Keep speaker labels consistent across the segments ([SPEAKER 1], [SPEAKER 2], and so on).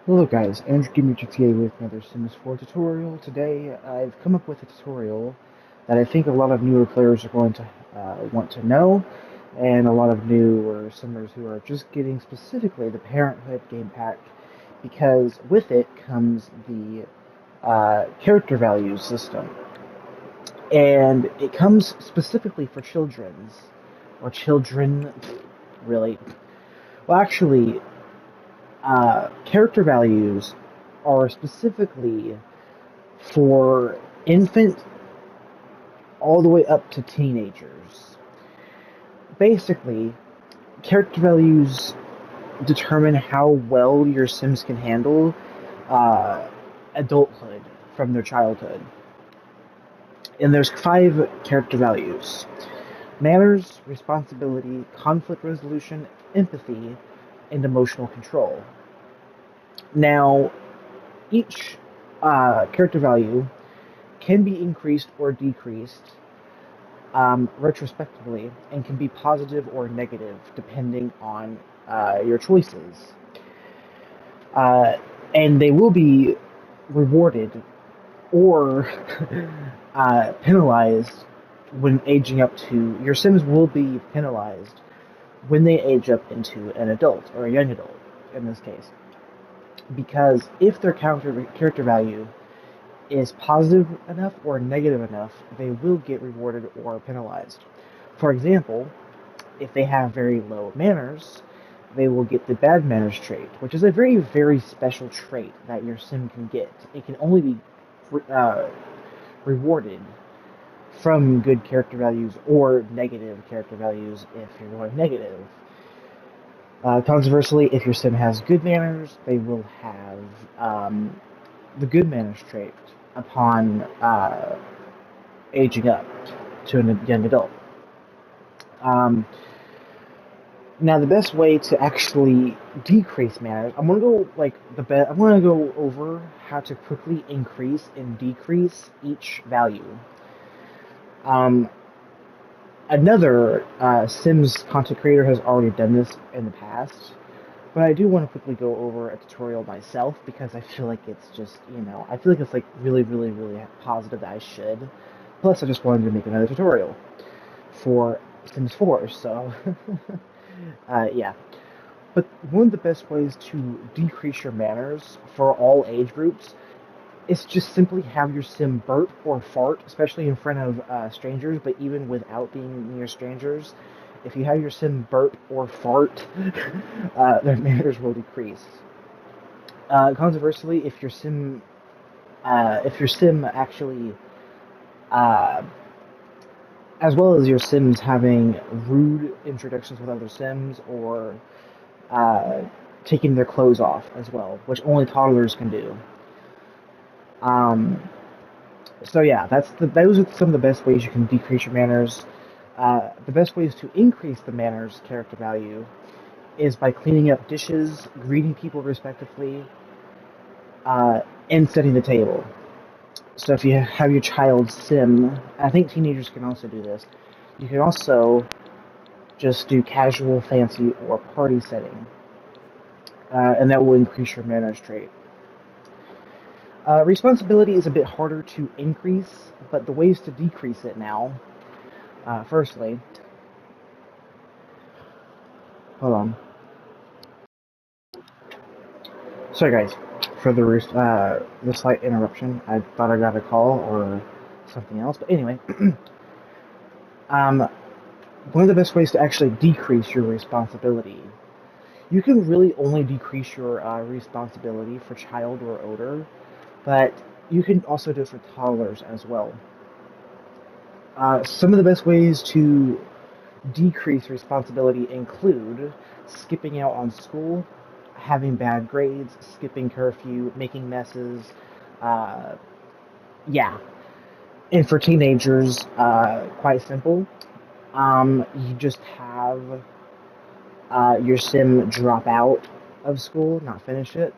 [SPEAKER 1] Hello guys, Andrew Gamer GTA with another Sims 4 tutorial. Today I've come up with a tutorial that I think a lot of newer players are going to want to know, and a lot of newer Simmers who are just getting specifically the Parenthood game pack, because with it comes the character values system. And it comes specifically for children, really. Well, actually, character values are specifically for infant all the way up to teenagers. Basically, character values determine how well your Sims can handle uh, adulthood from their childhood. And there's 5 character values: manners, responsibility, conflict resolution, empathy, and emotional control. Now, each character value can be increased or decreased retrospectively, and can be positive or negative depending on your choices. Uh, and they will be rewarded or penalized when aging up to. Your Sims will be penalized when they age up into an adult, or a young adult in this case. Because if their character value is positive enough or negative enough, they will get rewarded or penalized. For example, if they have very low manners, they will get the bad manners trait, which is a very, very special trait that your sim can get. It can only be uh, rewarded from good character values or negative character values if you're going negative. Conversely, if your sim has good manners, they will have the good manners trait upon aging up to a young adult. Um, Now, the best way to actually decrease manners, I'm gonna go like I'm gonna go over how to quickly increase and decrease each value. Um, Another Sims content creator has already done this in the past, but I do want to quickly go over a tutorial myself because I feel like it's just, I feel like it's like really, really, really positive that I should. Plus, I just wanted to make another tutorial for Sims 4, so yeah. But one of the best ways to decrease your manners for all age groups is just simply have your sim burp or fart, especially in front of strangers, but even without being near strangers. If you have your sim burp or fart, their manners will decrease. Conversely, if your sim actually, uh, as well as your sims having rude introductions with other sims, or uh, taking their clothes off as well, which only toddlers can do. Um, so yeah, those are some of the best ways you can decrease your manners. The best ways to increase the manners character value is by cleaning up dishes, greeting people respectively, and setting the table. So if you have your child sim, I think teenagers can also do this. You can also just do casual, fancy, or party setting, and that will increase your manners trait. Responsibility is a bit harder to increase, but the ways to decrease it now. Firstly, hold on. Sorry, guys, for the slight interruption. I thought I got a call or something else, but anyway, um, one of the best ways to actually decrease your responsibility. You can really only decrease your responsibility for child or older, but you can also do it for toddlers as well. Some of the best ways to decrease responsibility include skipping out on school, having bad grades, skipping curfew, making messes. Uh, yeah. And for teenagers, quite simple. You just have your sim drop out of school, not finish it.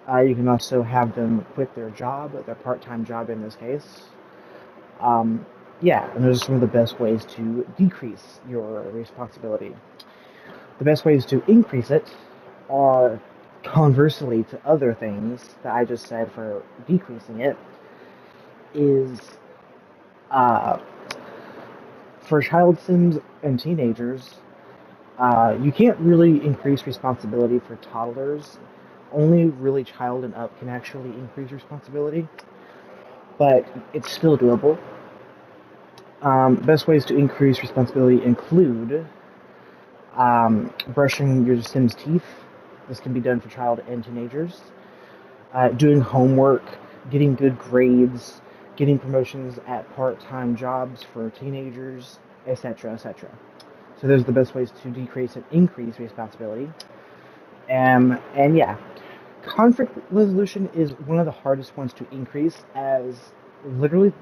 [SPEAKER 1] You can also have them quit their job, their part-time job in this case. Um, yeah, and those are some of the best ways to decrease your responsibility. The best ways to increase it are Conversely to other things that I just said for decreasing it is uh, for child sims and teenagers, you can't really increase responsibility for toddlers. Only really child and up can actually increase responsibility, but it's still doable. Best ways to increase responsibility include brushing your Sim's teeth. This can be done for child and teenagers. Doing homework, getting good grades, getting promotions at part-time jobs for teenagers, etc., etc. So those are the best ways to decrease and increase responsibility. And yeah, conflict resolution is one of the hardest ones to increase, as literally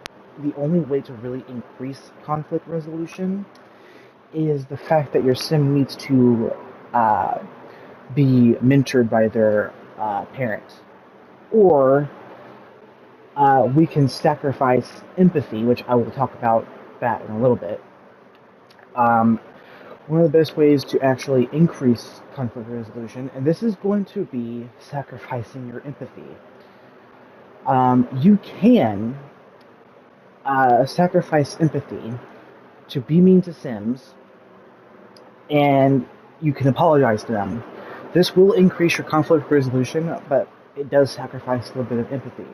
[SPEAKER 1] the only way to really increase conflict resolution is the fact that your sim needs to uh, be mentored by their parent. Or we can sacrifice empathy, which I will talk about that in a little bit. Um, One of the best ways to actually increase conflict resolution, and this is going to be sacrificing your empathy. You can sacrifice empathy to be mean to Sims, and you can apologize to them. This will increase your conflict resolution, but it does sacrifice a little bit of empathy.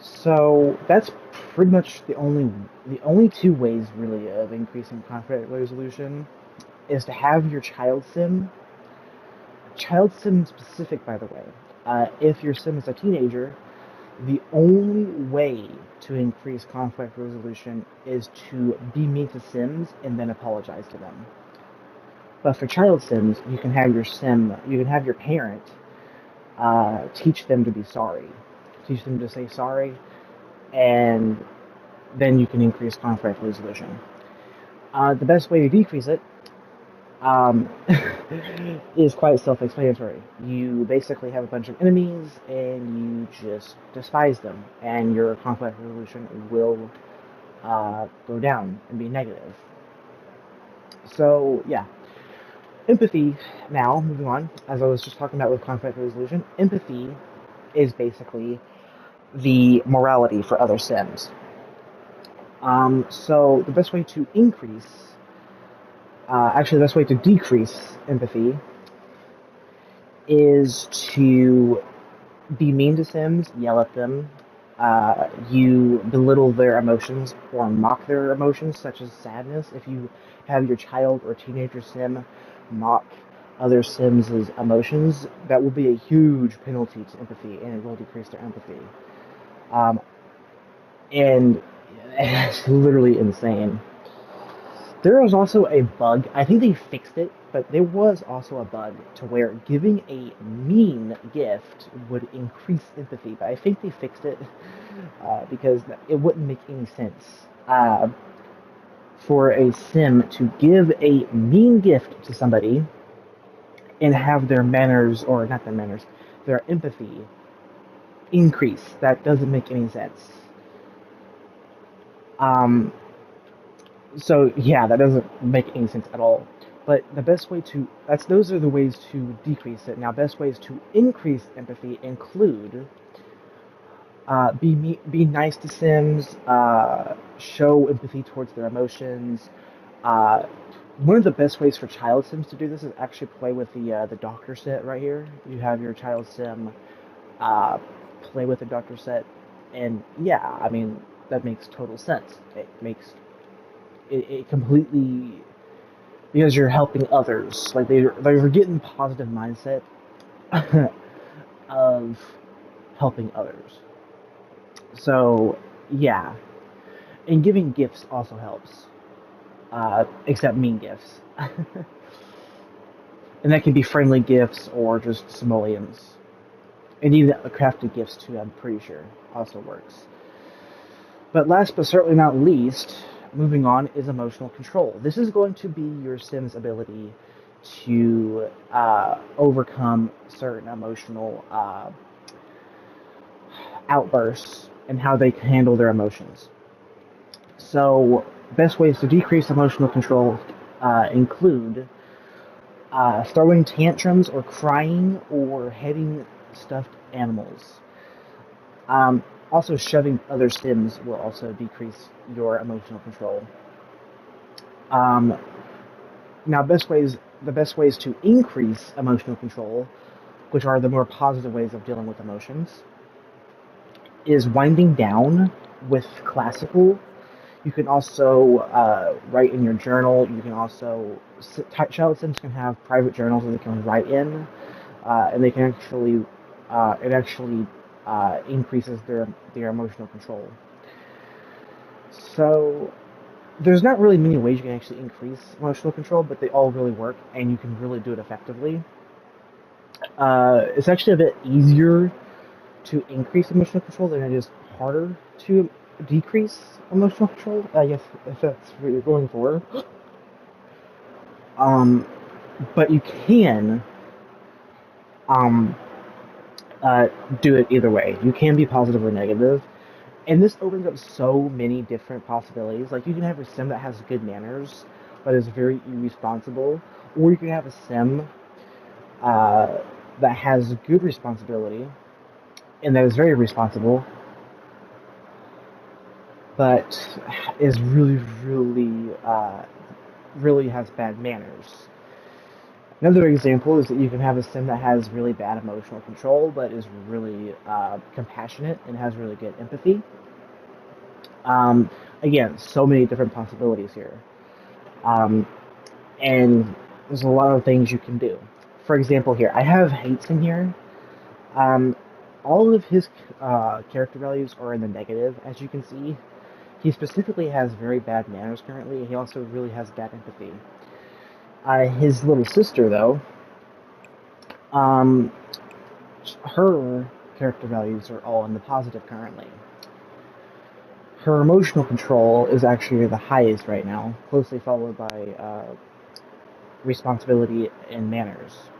[SPEAKER 1] So that's pretty much the only two ways really of increasing conflict resolution is to have your child sim specific, by the way. If your sim is a teenager, the only way to increase conflict resolution is to be mean to Sims and then apologize to them. But for child Sims, you can have your parent teach them to be sorry, teach them to say sorry, and then you can increase conflict resolution. The best way to decrease it um, is quite self-explanatory. You basically have a bunch of enemies, and you just despise them, and your conflict resolution will go down and be negative. So yeah, empathy. Now moving on, as I was just talking about with conflict resolution, empathy is basically the morality for other Sims. So the best way to the best way to decrease empathy is to be mean to Sims, yell at them, you belittle their emotions or mock their emotions, such as sadness. If you have your child or teenager Sim mock other Sims' emotions, that will be a huge penalty to empathy, and it will decrease their empathy. Um, and it's literally insane. There was also a bug. I think they fixed it, but there was also a bug to where giving a mean gift would increase empathy. But I think they fixed it because it wouldn't make any sense for a sim to give a mean gift to somebody and have their manners, or not their manners, their empathy increase. That doesn't make any sense. Um, So yeah, that doesn't make any sense at all. But the best way to those are the ways to decrease it. Now, best ways to increase empathy include be nice to Sims, show empathy towards their emotions. Uh, One of the best ways for child Sims to do this is actually play with the doctor set right here. You have your child Sim uh, play with the doctor set, and yeah, I mean that makes total sense. It completely, because you're helping others. Like they're getting positive mindset of helping others. So yeah, and giving gifts also helps, except mean gifts, and that can be friendly gifts or just simoleons, and even crafted gifts too. I'm pretty sure also works. But last but certainly not least, moving on, is emotional control. This is going to be your Sim's ability to overcome certain emotional outbursts and how they handle their emotions. So, best ways to decrease emotional control include Throwing tantrums or crying or hitting stuffed animals. Um, Also, shoving other sims will also decrease your emotional control. Um, Now, the best ways to increase emotional control, which are the more positive ways of dealing with emotions, is winding down with classical. You can also write in your journal. You can also child sims can have private journals that they can write in, and they can actually it actually increases their emotional control. So there's not really many ways you can actually increase emotional control, but they all really work, and you can really do it effectively. It's actually a bit easier to increase emotional control than it is harder to decrease emotional control. I guess if that's what you're going for. Um, but you can um, uh, do it either way. You can be positive or negative, and this opens up so many different possibilities. Like you can have a sim that has good manners, but is very irresponsible, or you can have a sim uh, that has good responsibility and that is very responsible, but is really has bad manners. Another example is that you can have a sim that has really bad emotional control, but is really compassionate and has really good empathy. Um, Again, so many different possibilities here, um, and there's a lot of things you can do. For example, here I have hates in here. Um, all of his character values are in the negative, as you can see. He specifically has very bad manners currently. He also really has bad empathy. His little sister, though, um, her character values are all in the positive currently. Her emotional control is actually the highest right now, closely followed by responsibility and manners.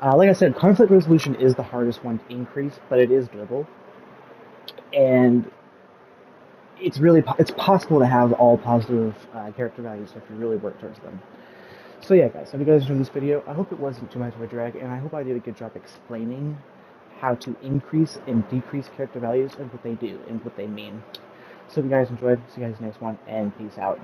[SPEAKER 1] Like I said, conflict resolution is the hardest one to increase, but it is doable, and it's possible to have all positive character values if you really work towards them. So yeah, guys, if you guys enjoyed this video, I hope it wasn't too much of a drag, and I hope I did a good job explaining how to increase and decrease character values and what they do and what they mean. So if you guys enjoyed, see you guys next one, and peace out.